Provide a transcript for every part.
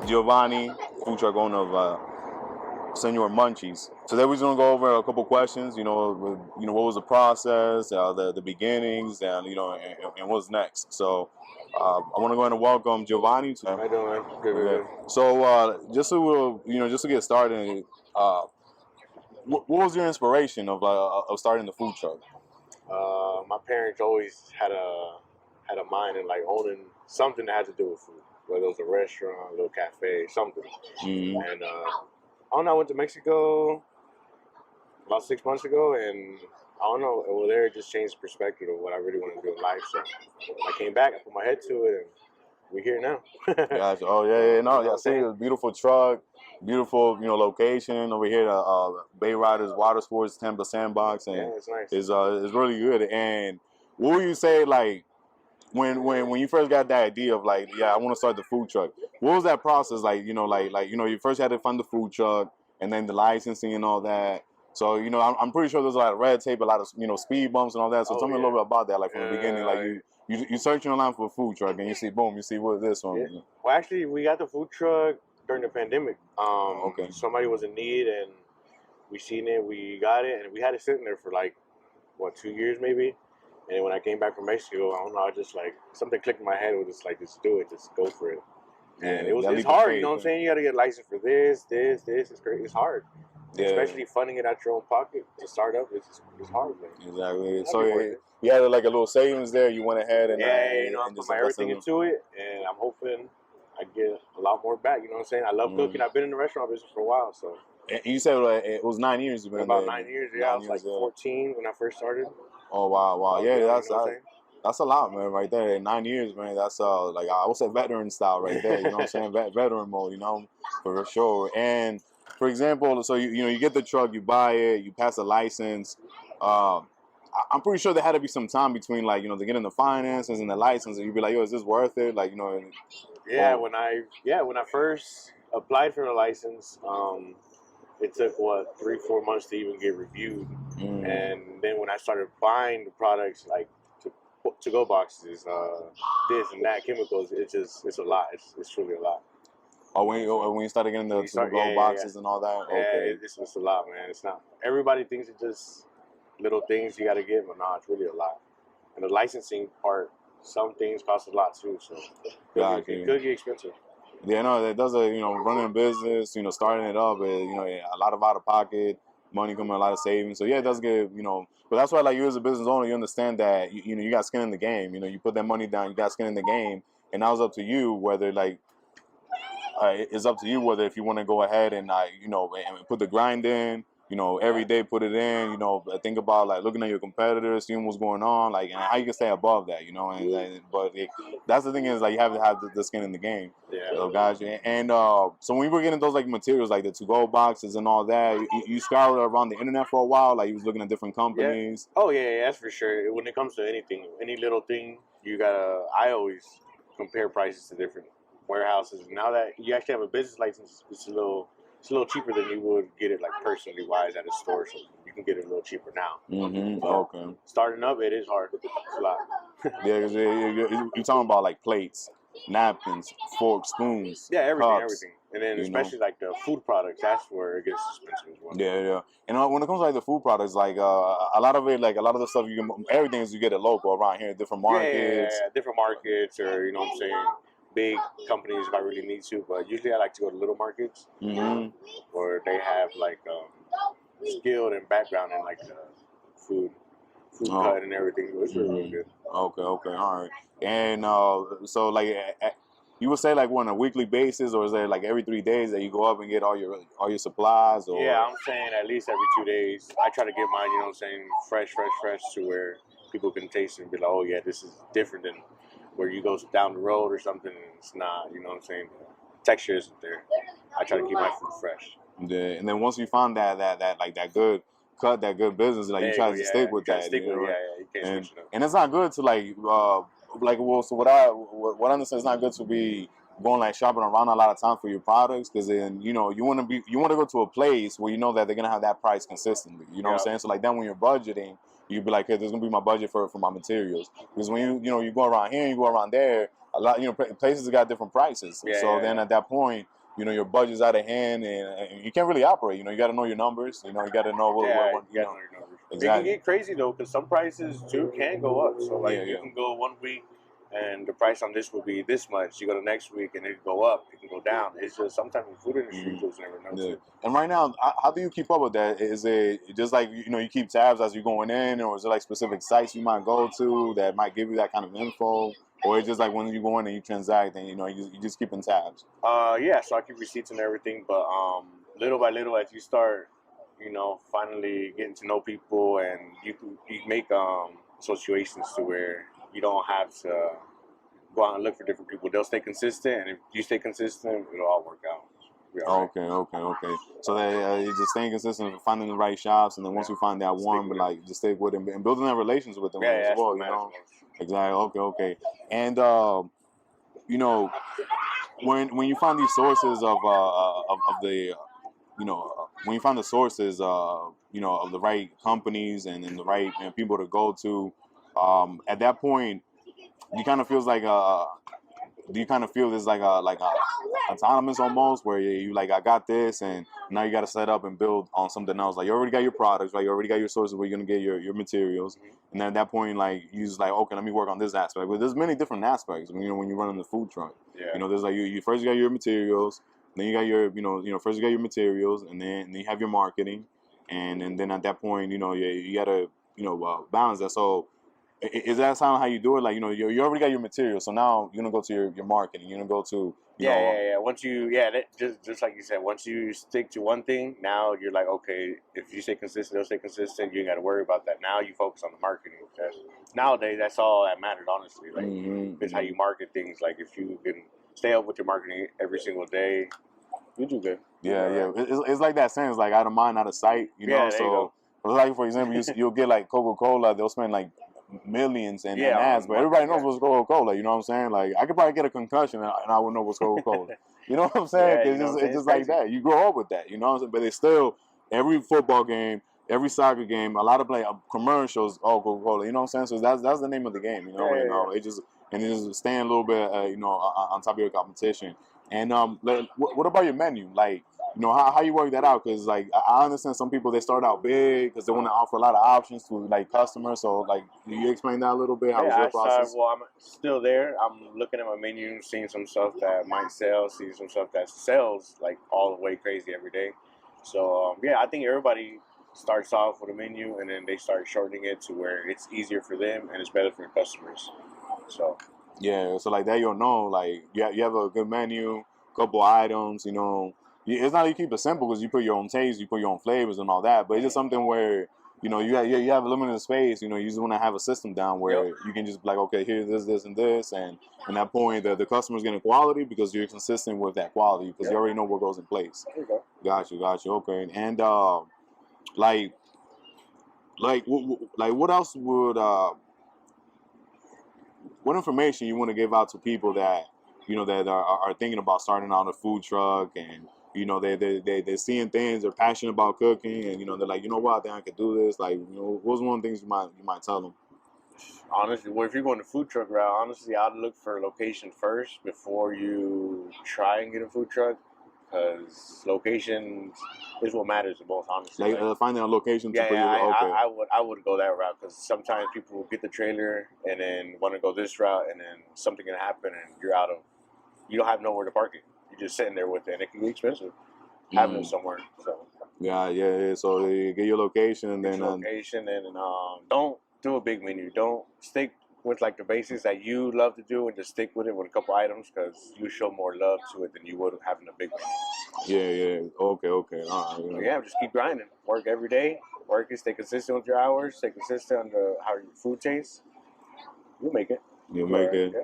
Giovanni, food truck owner of Señor Munchies. So then we're gonna go over a couple questions. What was the process, the beginnings, and and what's next. So I want to go ahead and welcome Giovanni. How you doing? Good. So just to get started, what was your inspiration of starting the food truck? My parents always had a mind in like owning something that had to do with food, whether it was a restaurant, a little cafe, something. Mm-hmm. And I don't know. I went to Mexico about 6 months ago, and I don't know. Over there, it just changed perspective of what I really want to do in life. So I came back, I put my head to it, and we're here now. Gotcha. Oh yeah. No, I see a beautiful truck, beautiful location over here. Bay Riders Water Sports Tampa Sandbox, and yeah, it's nice. It's really good. And what would you say like when you first got that idea of like, yeah, I want to start the food truck? What was that process like? You first had to fund the food truck, and then the licensing and all that. So I'm pretty sure there's a lot of red tape, a lot of speed bumps and all that. So tell me a little bit about that, like from the beginning, like you searching online for a food truck and you see what this one. Yeah. Well, actually, we got the food truck during the pandemic. Okay. Somebody was in need, and we seen it, we got it, and we had it sitting there for like 2 years maybe. And when I came back from Mexico, I don't know, I just like something clicked in my head. It was just like, just do it, just go for it. And it's hard, you know what I'm saying? You got to get licensed for this. It's great. It's hard. Yeah. Especially funding it out your own pocket to start up, it's hard, man. Exactly. So you had like a little savings there. You went ahead and I put my everything into it, and I'm hoping I get a lot more back. You know what I'm saying? I love cooking. I've been in the restaurant business for a while, so. And you said it was 9 years. You've been about 9 years. Yeah, I was like 14 when I first started. Oh wow! Yeah, that's a lot, man. Right there, 9 years, man. That's like I would say veteran style, right there. You know what I'm saying? Veteran mode, for sure. And for example, so you get the truck, you buy it, you pass a license. I'm pretty sure there had to be some time between like to getting the finances and the license, and you'd be like, yo, is this worth it? Like Yeah, when I first applied for the license, it took 3-4 months to even get reviewed, and then when I started buying the products like to go boxes, this and that, chemicals, it's a lot. It's truly a lot. Oh, when you started getting the to-go boxes and all that? Okay. Yeah, it's a lot, man. It's not. Everybody thinks it's just little things you got to get, but no, it's really a lot. And the licensing part, some things cost a lot too, so it could get expensive. Yeah, no, it does running a business, starting it up, a lot of out-of-pocket money coming, a lot of savings. So yeah, it does get, but that's why like you as a business owner, you understand that you got skin in the game. You put that money down, you got skin in the game, and now it's up to you whether like. It's up to you whether if you want to go ahead and and put the grind in, every day put it in, think about like looking at your competitors, seeing what's going on, like and how you can stay above that, but that's the thing is like you have to have the skin in the game. Yeah. So guys, and so when we were getting those like materials like the to-go boxes and all that, you scoured around the internet for a while, like you was looking at different companies. Yeah. Oh yeah, that's for sure. When it comes to anything, any little thing, I always compare prices to different warehouses. Now that you actually have a business license, it's a little cheaper than you would get it like personally wise at a store. So you can get it a little cheaper now. Mm-hmm. Okay. Starting up, it is hard. It's a lot. Yeah, because you're talking about like plates, napkins, forks, spoons. Yeah, everything, cups, and then especially like the food products. That's where it gets expensive as well. Yeah. And when it comes to like the food products, like a lot of it, like a lot of the stuff everything is you get it local around here, different markets. Yeah, different markets, or you know what I'm saying. Big companies if I really need to, but usually I like to go to little markets where they have like skilled and background in like food cut and everything. It's really good. Okay, all right. And so like you would say like on a weekly basis, or is there like every 3 days that you go up and get all your supplies? Or yeah, I'm saying at least every 2 days. I try to get mine, you know what I'm saying, fresh to where people can taste it and be like, oh yeah, this is different than where you go down the road or something and it's not, you know what I'm saying? Texture isn't there. I try to keep my food fresh. Yeah, and then once you find that like that good cut, that good business, like you try to stick with that. You can't switch it up. And it's not good to so what I understand, it's not good to be going like shopping around a lot of time for your products, because then you want to go to a place where you know that they're gonna have that price consistently. You know what I'm saying? So like then when you're budgeting, you'd be like, hey, this is gonna be my budget for my materials. Because when you go around here, you go around there, a lot places got different prices. Yeah, So yeah, then yeah. at that point, your budget's out of hand, and you can't really operate. You got to know your numbers. You got to know what You gotta know. know your numbers. It can Exactly. get crazy though, because some prices too can go up. So like you can go 1 week and the price on this will be this much. You go to next week and it can go up, it can go down. It's just sometimes the food industry you just never know. Yeah. And right now, how do you keep up with that? Is it just like you keep tabs as you're going in, or is it like specific sites you might go to that might give you that kind of info, or it's just like when you go in and you transact and you just keeping tabs? Yeah, so I keep receipts and everything, but little by little as you start, finally getting to know people, and you make associations to where you don't have to go out and look for different people. They'll stay consistent, and if you stay consistent, it'll all work out. Okay. So that you just staying consistent, finding the right shops, and then once you find that one, but like just stick with them and building that relations with them as well. Exactly. Okay. And when you find these sources of the when you find the sources of the right companies and the right people to go to, at that point, you kind of feels like do you kind of feel this like a autonomous almost, where you like, I got this, and now you got to set up and build on something else? Like you already got your products, right? You already got your sources where you're gonna get your materials, and then at that point, like you just like, okay, let me work on this aspect. But there's many different aspects. When you're running the food truck, there's like you first got your materials, then you got your first you got your materials, and then you have your marketing, and then at that point, you gotta balance that. So is that sound how you do it? Like, you already got your material, so now you're gonna go to your marketing. You're gonna go to yeah. Once you just like you said, once you stick to one thing, now you're like, okay, if you stay consistent, they'll stay consistent. You ain't got to worry about that. Now you focus on the marketing. Nowadays, that's all that matters, honestly. Like, it's how you market things. Like, if you can stay up with your marketing every single day, you do good. Yeah. It's like that saying, it's like out of mind, out of sight. There you go. Like, for example, you'll get like Coca-Cola. They'll spend like millions and ads, but everybody knows what's Coca-Cola. You know what I'm saying? Like, I could probably get a concussion and I would know what's Coca-Cola. You know what I'm saying? It's just like that. You grow up with that. You know what I'm saying? But it's still every football game, every soccer game, a lot of commercials. Oh, Coca-Cola. You know what I'm saying? So that's the name of the game. It just staying a little bit on top of your competition. And what about your menu? Like, how you work that out? Because like I understand some people, they start out big because they want to offer a lot of options to like customers. So like, can you explain that a little bit? How was your process? Well, I'm still there. I'm looking at my menu, seeing some stuff that might sell, seeing some stuff that sells like all the way crazy every day. So I think everybody starts off with a menu and then they start shortening it to where it's easier for them and it's better for your customers. So yeah, so like that, you'll know, like you have a good menu, couple items. It's not like you keep it simple because you put your own taste, you put your own flavors and all that. But it's just something where you have a limited space. You just want to have a system down where you can just be like, okay, here's this, and this, and at that point the customer's getting quality because you're consistent with that quality because you already know what goes in place. There you go. Got you. Okay, and like what else would what information you want to give out to people that that are thinking about starting out a food truck, and they're seeing things, they're passionate about cooking, and they're like, what, I think I could do this. Like, what's one of the things you might tell them? Honestly, well, if you're going the food truck route, honestly, I'd look for a location first before you try and get a food truck, because location is what matters the most, honestly. Like finding a location to put your I would go that route, because sometimes people will get the trailer and then want to go this route, and then something can happen and you don't have nowhere to park it. You're just sitting there with it, and it can be expensive having it somewhere. So yeah. So you get your location, and then don't do a big menu. Don't stick with like the basics that you love to do, and just stick with it with a couple items, because you show more love to it than you would having a big menu. Yeah. Okay. All right. Just keep grinding. Work every day. Work it. Stay consistent with your hours. Stay consistent on how your food tastes. You'll make it. You'll make it. Yeah.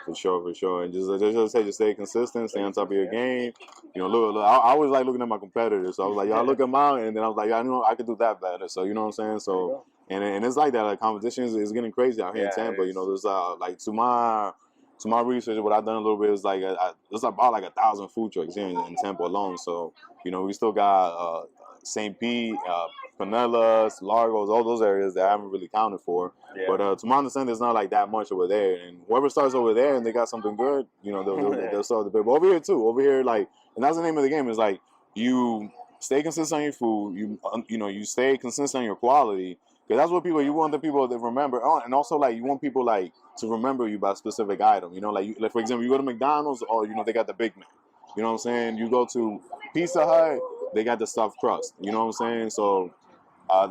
For sure. And just stay consistent, stay on top of your game. Look, I always like looking at my competitors. So I was like, y'all look at mine, and then I was like, I know I could do that better. So you know what I'm saying? So and it's like that. Like, competition is getting crazy out here in Tampa. There's like to my research, what I've done a little bit is like there's about like 1,000 food trucks here in Tampa alone. So we still got St. Pete, Pinellas, Largos, all those areas that I haven't really counted for. Yeah. But to my understanding, there's not like that much over there. And whoever starts over there and they got something good, you know, they'll start the big. But over here too, over here, like, and that's the name of the game. Is like you stay consistent on your food. You know, you stay consistent on your quality. Because that's what people, you want the people to remember. Oh, and also, like, you want people, like, to remember you by a specific item. You know, like for example, you go to McDonald's, or, you know, they got the Big Mac. You know what I'm saying? You go to Pizza Hut, they got the stuffed crust. You know what I'm saying? So,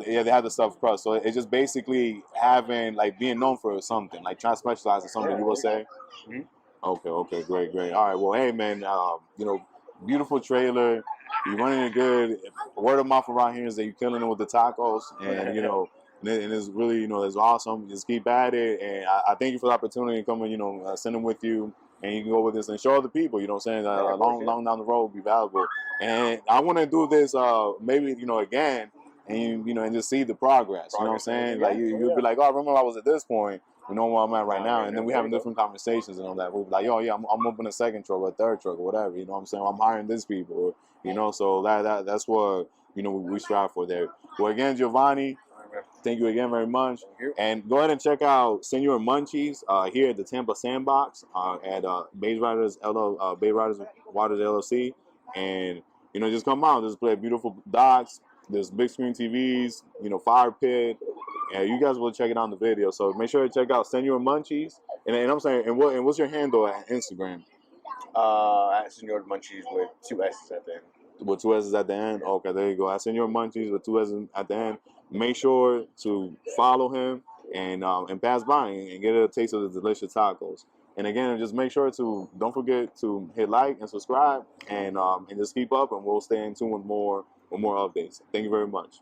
yeah, they have the stuffed crust. So it's just basically having, like, being known for something. Like, trying to specialize in something, you will say? Mm-hmm. Okay, great. All right, well, hey, man, you know, beautiful trailer. You're running it good. Word of mouth around here is that you're killing it with the tacos. And, you know, and it's really, you know, it's awesome. Just keep at it. And I thank you for the opportunity to come and, you know, send them with you. And you can go with this and show other people, you know what I'm saying? Long down the road will be valuable. And I want to do this maybe, you know, again, and, you know, and just see the progress. You know what I'm saying? Like, you'll be like, oh, I remember I was at this point. You know where I'm at right now. And then we having different conversations and all that. We'll be like, yo, yeah, I'm opening a second truck or a third truck or whatever. You know what I'm saying? I'm hiring these people. Or, you know, so that's what, you know, we strive for there. Well, again, Giovanni, thank you again very much. And go ahead and check out Señor Munchies here at the Tampa Sandbox at Bay Riders Waters LLC. And, you know, just come out. Just play beautiful docks. There's big screen TVs, you know, fire pit. And you guys will check it out in the video. So make sure to check out Señor Munchies. And I'm saying, and what's your handle at Instagram? At Señor Munchies with 2 S's at the end. With 2 S's at the end? Okay, there you go. At Señor Munchies with 2 S's at the end. Make sure to follow him and pass by and get a taste of the delicious tacos. And again, just make sure to, don't forget to hit like and subscribe and just keep up, and we'll stay in tune with more updates. Thank you very much.